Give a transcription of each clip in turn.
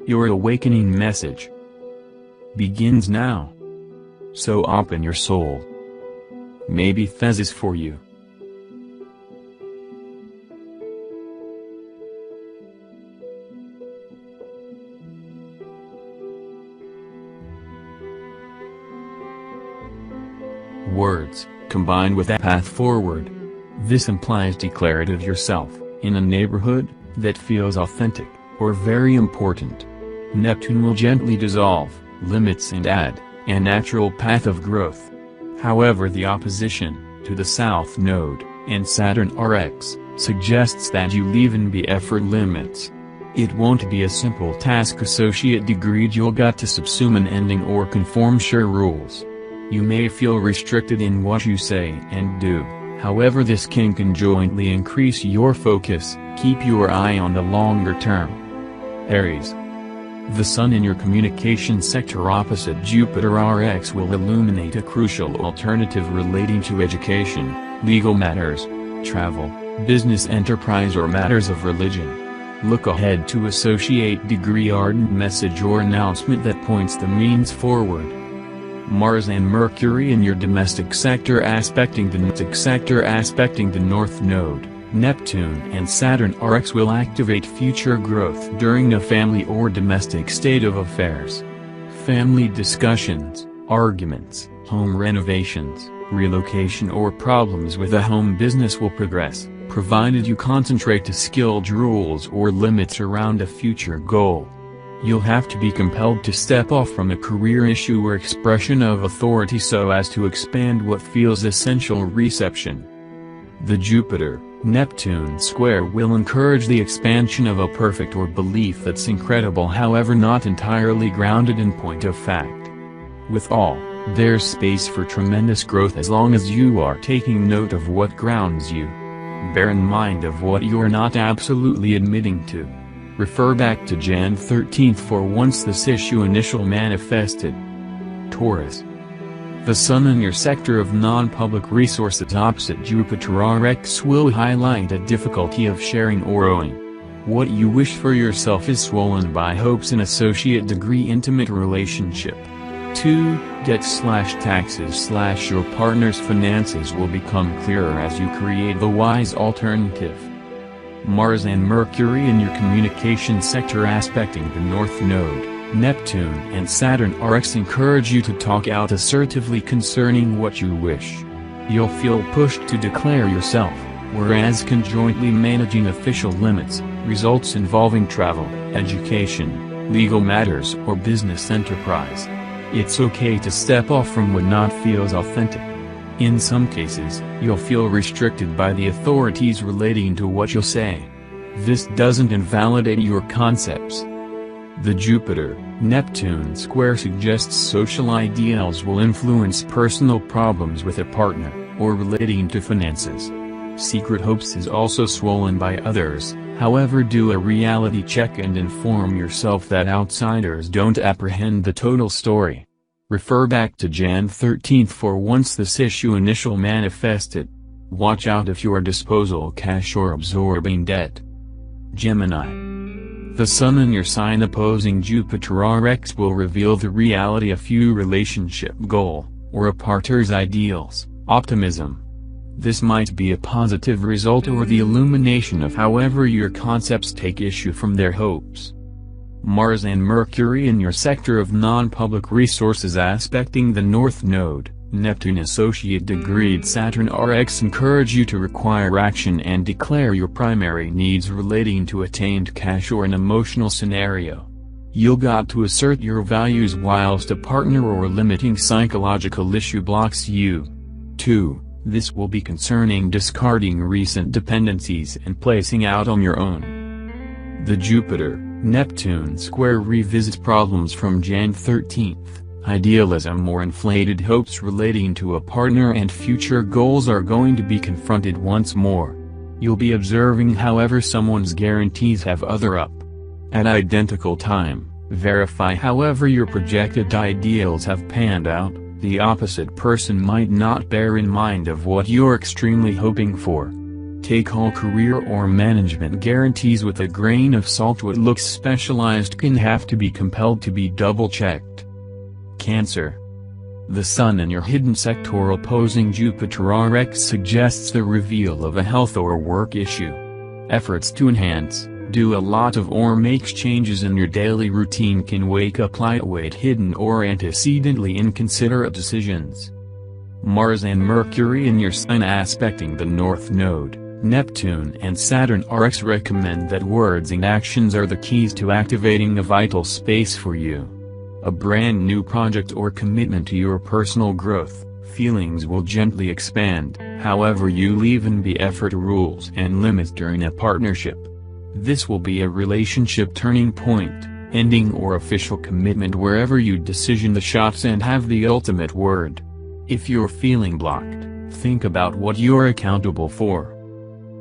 Your awakening message begins now. So open your soul. Maybe Thez is for you. Words, combined with a path forward. This implies declarative yourself, in a neighborhood, that feels authentic, or very important. Neptune will gently dissolve limits and add a natural path of growth. However, the opposition to the South Node and Saturn RX suggests that you leave in be effort limits. It won't be a simple task associate degree you'll got to subsume an ending or conform sure rules. You may feel restricted in what you say and do, however this can conjointly increase your focus, keep your eye on the longer term. Aries. The Sun in your communication sector opposite Jupiter RX will illuminate a crucial alternative relating to education, legal matters, travel, business enterprise or matters of religion. Look ahead to associate degree ardent message or announcement that points the means forward. Mars and Mercury in your domestic sector aspecting the North Node, Neptune and Saturn RX will activate future growth during a family or domestic state of affairs. Family discussions, arguments, home renovations, relocation or problems with a home business will progress, provided you concentrate to skilled rules or limits around a future goal. You'll have to be compelled to step off from a career issue or expression of authority so as to expand what feels essential reception. The Jupiter-Neptune square will encourage the expansion of a perfect or belief that's incredible however not entirely grounded in point of fact. With all, there's space for tremendous growth as long as you are taking note of what grounds you. Bear in mind of what you're not absolutely admitting to. Refer back to Jan 13th for once this issue initial manifested. Taurus. The Sun in your sector of non-public resources opposite Jupiter RX will highlight a difficulty of sharing or owing. What you wish for yourself is swollen by hopes in associate degree intimate relationship. 2. Debt/taxes/ your partner's finances will become clearer as you create the wise alternative. Mars and Mercury in your communication sector aspecting the North Node, Neptune and Saturn RX encourage you to talk out assertively concerning what you wish. You'll feel pushed to declare yourself, whereas conjointly managing official limits, results involving travel, education, legal matters or business enterprise. It's okay to step off from what not feels authentic. In some cases, you'll feel restricted by the authorities relating to what you'll say. This doesn't invalidate your concepts. The Jupiter-Neptune square suggests social ideals will influence personal problems with a partner, or relating to finances. Secret hopes is also swollen by others, however do a reality check and inform yourself that outsiders don't apprehend the total story. Refer back to Jan 13th for once this issue initial manifested. Watch out if your disposal cash or absorbing debt. Gemini. The Sun in your sign opposing Jupiter RX will reveal the reality of your relationship goal, or a partner's ideals, optimism. This might be a positive result or the illumination of however your concepts take issue from their hopes. Mars and Mercury in your sector of non-public resources aspecting the North Node, Neptune associate degreed Saturn RX encourage you to require action and declare your primary needs relating to attained cash or an emotional scenario. You'll got to assert your values whilst a partner or limiting psychological issue blocks you. 2. This will be concerning discarding recent dependencies and placing out on your own. The Jupiter-Neptune square revisits problems from Jan 13th. Idealism or inflated hopes relating to a partner and future goals are going to be confronted once more. You'll be observing however someone's guarantees have other up. At identical time, verify however your projected ideals have panned out. The opposite person might not bear in mind of what you're extremely hoping for. Take all career or management guarantees with a grain of salt. What looks specialized can have to be compelled to be double-checked. Cancer. The Sun in your hidden sector opposing Jupiter RX suggests the reveal of a health or work issue. Efforts to enhance, do a lot of or make changes in your daily routine can wake up lightweight hidden or antecedently inconsiderate decisions. Mars and Mercury in your sign aspecting the North Node, Neptune and Saturn RX recommend that words and actions are the keys to activating a vital space for you. A brand new project or commitment to your personal growth, feelings will gently expand, however you leave and be effort rules and limits during a partnership. This will be a relationship turning point, ending or official commitment wherever you decision the shots and have the ultimate word. If you're feeling blocked, think about what you're accountable for.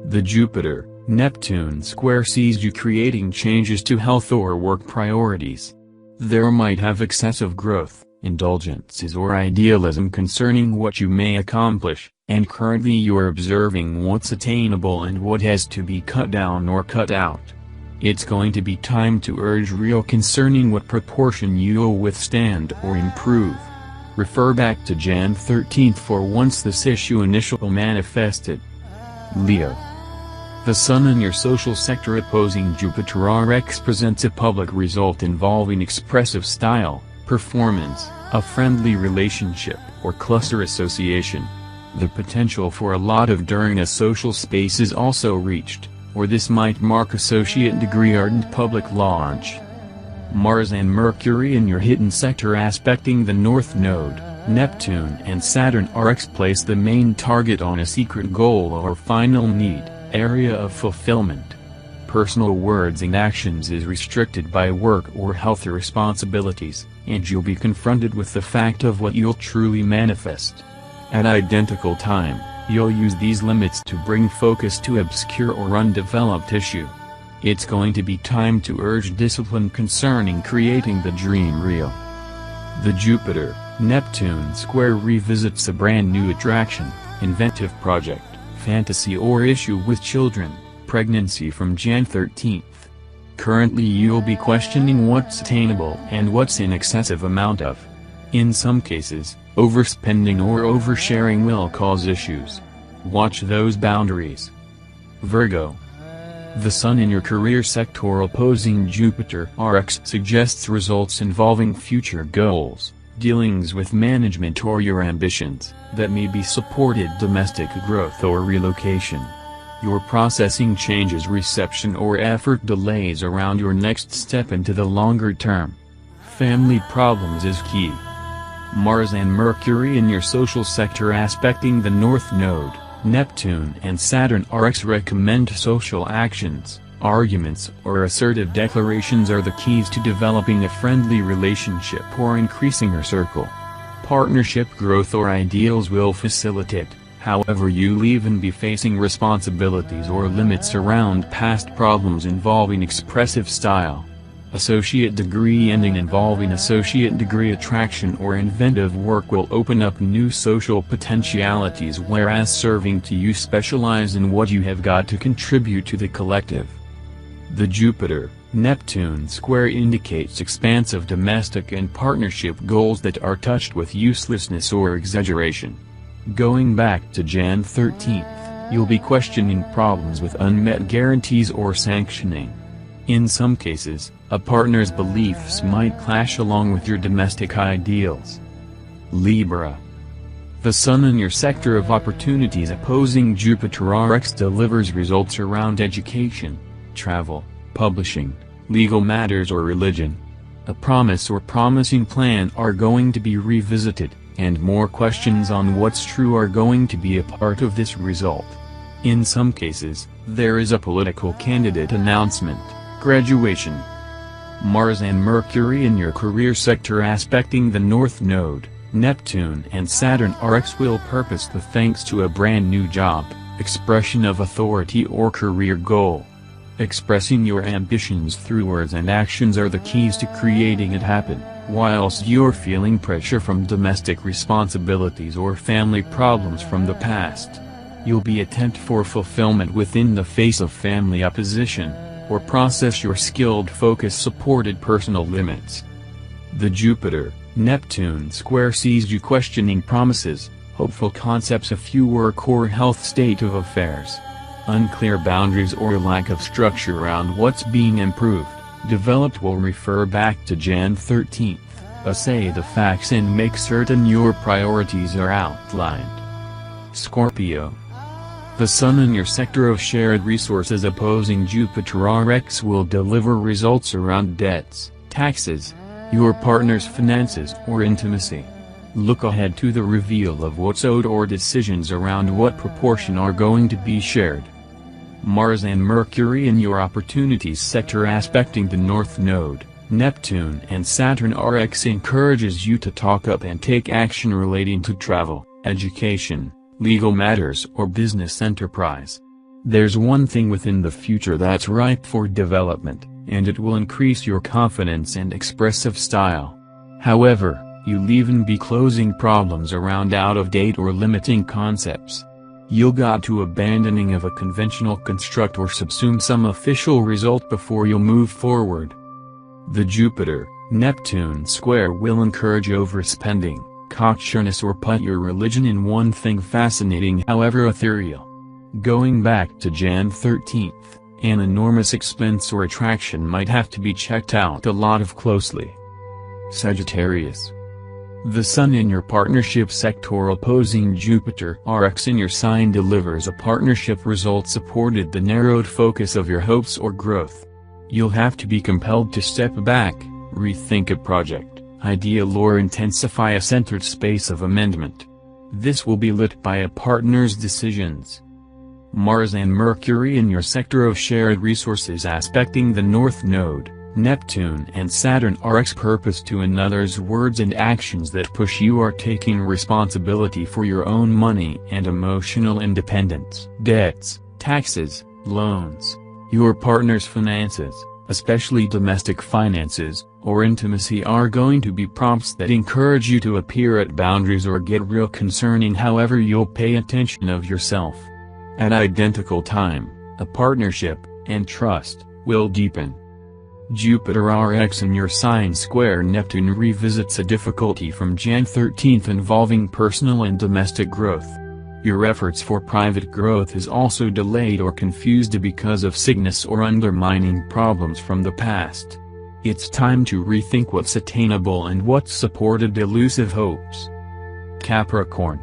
The Jupiter-Neptune square sees you creating changes to health or work priorities. There might have excessive growth, indulgences or idealism concerning what you may accomplish, and currently you're observing what's attainable and what has to be cut down or cut out. It's going to be time to urge real concerning what proportion you'll withstand or improve. Refer back to Jan 13th for once this issue initially manifested. Leo. The Sun in your social sector opposing Jupiter RX presents a public result involving expressive style, performance, a friendly relationship, or cluster association. The potential for a lot of during a social space is also reached, or this might mark associate degree ardent public launch. Mars and Mercury in your hidden sector aspecting the North Node, Neptune and Saturn RX place the main target on a secret goal or final need, area of fulfillment. Personal words and actions is restricted by work or health responsibilities, and you'll be confronted with the fact of what you'll truly manifest. At identical time, you'll use these limits to bring focus to obscure or undeveloped issue. It's going to be time to urge discipline concerning creating the dream real. The Jupiter-Neptune square revisits a brand new attraction, inventive project, fantasy or issue with children, pregnancy from Jan 13th. Currently you'll be questioning what's attainable and what's in excessive amount of. In some cases, overspending or oversharing will cause issues. Watch those boundaries. Virgo. The Sun in your career sector opposing Jupiter RX suggests results involving future goals, dealings with management or your ambitions, that may be supported domestic growth or relocation. Your processing changes reception or effort delays around your next step into the longer term. Family problems is key. Mars and Mercury in your social sector aspecting the North Node, Neptune and Saturn RX recommend social actions, arguments or assertive declarations are the keys to developing a friendly relationship or increasing your circle. Partnership growth or ideals will facilitate, however you leave and be facing responsibilities or limits around past problems involving expressive style. Associate degree ending involving associate degree attraction or inventive work will open up new social potentialities, whereas serving to you specialize in what you have got to contribute to the collective. The Jupiter-Neptune square indicates expansive domestic and partnership goals that are touched with uselessness or exaggeration. Going back to Jan 13th, you'll be questioning problems with unmet guarantees or sanctioning. In some cases, a partner's beliefs might clash along with your domestic ideals. Libra. The Sun in your sector of opportunities opposing Jupiter RX delivers results around education, travel, publishing, legal matters or religion. A promise or promising plan are going to be revisited, and more questions on what's true are going to be a part of this result. In some cases, there is a political candidate announcement, graduation. Mars and Mercury in your career sector aspecting the North Node, Neptune and Saturn RX will purpose the thanks to a brand new job, expression of authority or career goal. Expressing your ambitions through words and actions are the keys to creating it happen, whilst you're feeling pressure from domestic responsibilities or family problems from the past. You'll be attempt for fulfillment within the face of family opposition, or process your skilled focus supported personal limits. The Jupiter-Neptune square sees you questioning promises, hopeful concepts, a few work or health state of affairs. Unclear boundaries or lack of structure around what's being improved, developed will refer back to Jan 13th. Assay the facts and make certain your priorities are outlined. Scorpio. The Sun in your sector of shared resources opposing Jupiter RX will deliver results around debts, taxes, your partner's finances or intimacy. Look ahead to the reveal of what's owed or decisions around what proportion are going to be shared. Mars and Mercury in your opportunities sector aspecting the North Node, Neptune and Saturn RX encourages you to talk up and take action relating to travel, education, legal matters or business enterprise. There's one thing within the future that's ripe for development, and it will increase your confidence and expressive style. However, you'll even be closing problems around out-of-date or limiting concepts. You'll got to abandoning of a conventional construct or subsume some official result before you'll move forward. The Jupiter-Neptune square will encourage overspending, cocksureness or put your religion in one thing fascinating however ethereal. Going back to Jan 13th, an enormous expense or attraction might have to be checked out a lot of closely. Sagittarius. The Sun in your partnership sector opposing Jupiter RX in your sign delivers a partnership result supported the narrowed focus of your hopes or growth. You'll have to be compelled to step back, rethink a project, ideal or intensify a centered space of amendment. This will be lit by a partner's decisions. Mars and Mercury in your sector of shared resources aspecting the North Node, Neptune and Saturn RX purpose to another's words and actions that push you are taking responsibility for your own money and emotional independence. Debts, taxes, loans, your partner's finances, especially domestic finances, or intimacy are going to be prompts that encourage you to appear at boundaries or get real concerning however you'll pay attention of yourself. At identical time, a partnership, and trust, will deepen. Jupiter RX in your sign square Neptune revisits a difficulty from Jan 13th involving personal and domestic growth. Your efforts for private growth is also delayed or confused because of sickness or undermining problems from the past. It's time to rethink what's attainable and what's supported elusive hopes. Capricorn.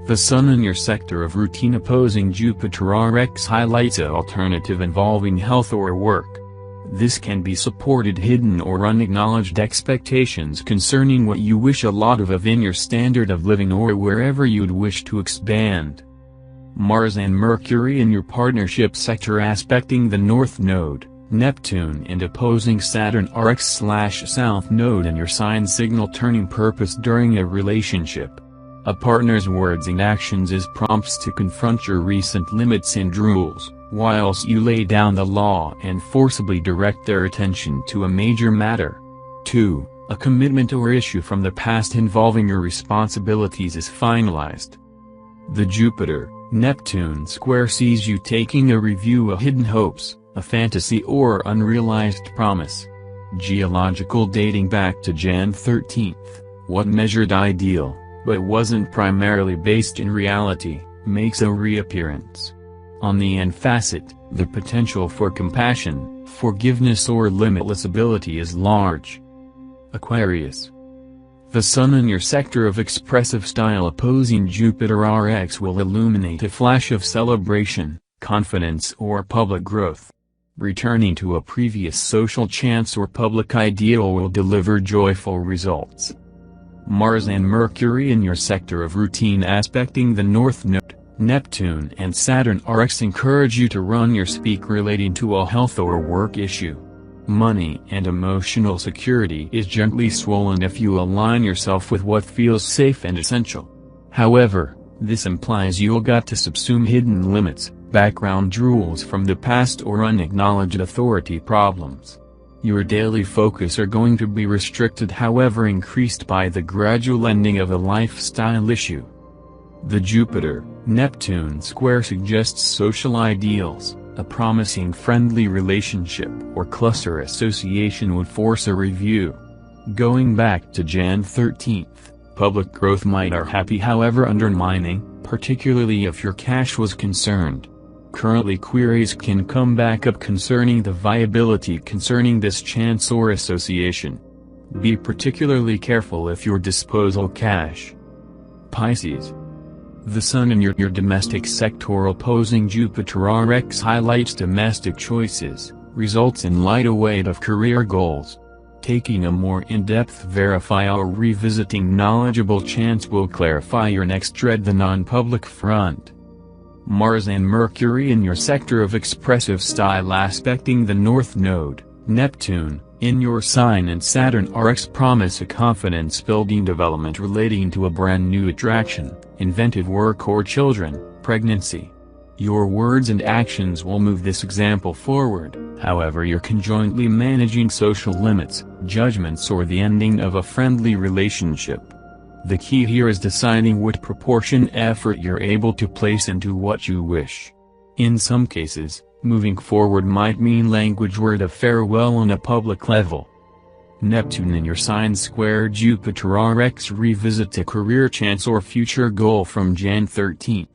The Sun in your sector of routine opposing Jupiter RX highlights an alternative involving health or work. This can be supported hidden or unacknowledged expectations concerning what you wish a lot of in your standard of living or wherever you'd wish to expand. Mars and Mercury in your partnership sector aspecting the North Node, Neptune and opposing Saturn RX/South Node in your sign signal turning purpose during a relationship. A partner's words and actions is prompts to confront your recent limits and rules, whilst you lay down the law and forcibly direct their attention to a major matter. 2. A commitment or issue from the past involving your responsibilities is finalized. The Jupiter-Neptune square sees you taking a review of hidden hopes, a fantasy or unrealized promise. Geological dating back to Jan 13th, what measured ideal, but wasn't primarily based in reality, makes a reappearance. On the end facet, the potential for compassion, forgiveness or limitless ability is large. Aquarius. The Sun in your sector of expressive style opposing Jupiter RX will illuminate a flash of celebration, confidence or public growth. Returning to a previous social chance or public ideal will deliver joyful results. Mars and Mercury in your sector of routine aspecting the North Node, Neptune and Saturn RX encourage you to run your speak relating to a health or work issue. Money and emotional security is gently swollen if you align yourself with what feels safe and essential. However, this implies you'll got to subsume hidden limits, background rules from the past or unacknowledged authority problems. Your daily focus are going to be restricted however increased by the gradual ending of a lifestyle issue. The Jupiter-Neptune square suggests social ideals. A promising friendly relationship or cluster association would force a review. Going back to Jan 13th, public growth might are happy however undermining, particularly if your cash was concerned. Currently queries can come back up concerning the viability concerning this chance or association. Be particularly careful if your disposal cash. Pisces. The Sun in your domestic sector opposing Jupiter RX highlights domestic choices, results in lighter weight of career goals. Taking a more in-depth verify or revisiting knowledgeable chance will clarify your next tread the non-public front. Mars and Mercury in your sector of expressive style aspecting the North Node, Neptune, in your sign and Saturn RX promise a confidence-building development relating to a brand new attraction, inventive work or children, pregnancy. Your words and actions will move this example forward, however you're conjointly managing social limits, judgments or the ending of a friendly relationship. The key here is deciding what proportion effort you're able to place into what you wish. In some cases, moving forward might mean language word of farewell on a public level. Neptune in your sign square Jupiter RX revisit a career chance or future goal from Jan 13th.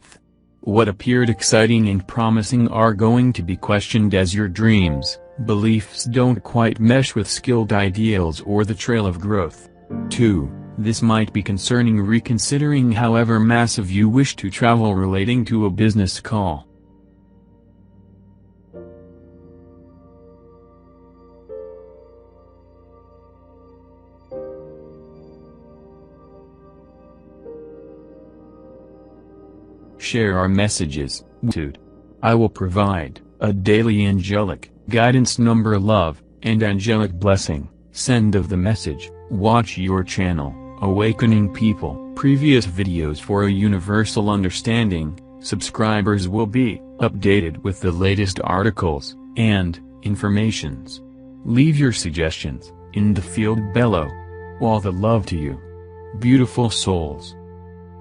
What appeared exciting and promising are going to be questioned as your dreams, beliefs don't quite mesh with skilled ideals or the trail of growth. 2. This might be concerning reconsidering however massive you wish to travel relating to a business call. Share our messages, dude. I will provide a daily angelic guidance number love, and angelic blessing, send of the message, watch your channel, Awakening People, previous videos for a universal understanding, subscribers will be updated with the latest articles, and informations. Leave your suggestions in the field below. All the love to you, beautiful souls.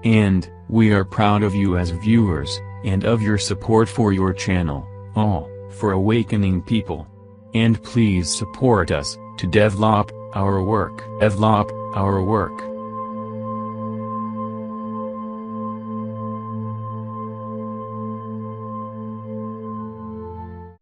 And, we are proud of you as viewers, and of your support for your channel, all, for Awakening People. And please support us, to develop our work.